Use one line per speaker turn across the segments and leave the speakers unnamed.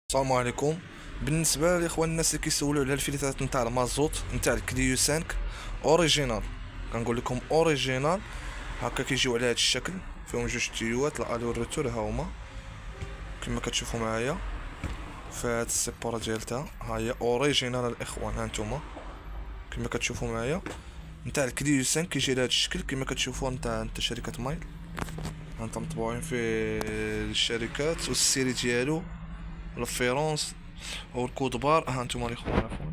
السلام عليكم. بالنسبه لاخوان الناس اللي كيسولوا على الفلترات نتاع المازوت نتاع الكليو 5 اوريجينال، كنقول لكم اوريجينال. هكا كيجيو على هذا الشكل، فيهم جوج تيوات الالي والروتور، ها هما كما كتشوفوا معايا في هاد السيبورا ديالتها. ها هي اوريجينال الاخوان، ها نتوما كما كتشوفوا معايا نتاع الكليو 5 كيجي على هذا الشكل كما كتشوفوا نتاع شركه مايل. هانتم مطبوعين في الشركات والسيري ديالو، الفيرونس والكود بار. ها انتم الاخوان عفوا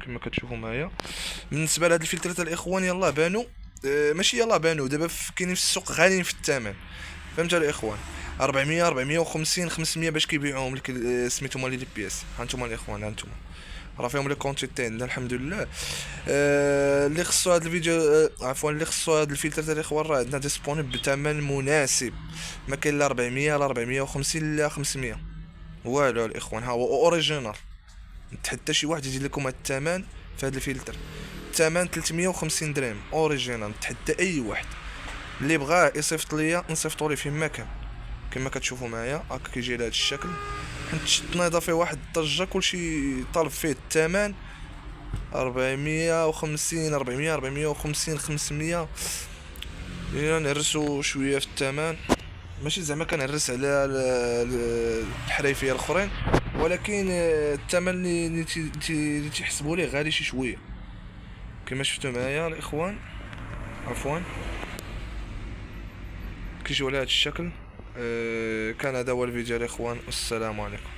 كما كتشوفوا معايا. بالنسبه لهاد الفلترات الاخوان يلاه بانوا، ماشي يلاه بانوا، دابا كاينين في السوق غاليين في الثمن، فهمتوا الاخوان؟ 400 450 500 باش كيبيعوهم لك، سميتهم لي بي اس. ها انتم الاخوان، ها انتم راه فيهم لي كونتي تاعنا الحمد لله. اللي خصو هاد الفيديو، عفوا اللي خصو هاد الفلتر تاع الاخوان راه عندنا ديسپونيبل بثمن مناسب، ما كاين لا 400 لا 450 لا 500 والو الاخوان. ها هو اوريجينال، نتحدى شي واحد يجي لكم هاد الثمن في هاد الفلتر. الثمن 350 درهم اوريجينال، نتحدى اي واحد اللي بغاه يصيفط ليا نصيفطو ليه فين ما كان. كما كتشوفوا معايا هكا كيجي على هاد الشكل، حيت التنيضه فيه واحد الضجه، كلشي طالب فيه الثمن 450 400 450 500. يعني نهرسو شويه في الثمن، ماشي زعما كنهرس على الحرايفيه الاخرين، ولكن الثمن اللي تيحسبوا ليه غالي شي شويه كما شفتوا معايا الاخوان. عفوا كيجيو على هذا الشكل. كان هذا هو الفيديو الاخوان، والسلام عليكم.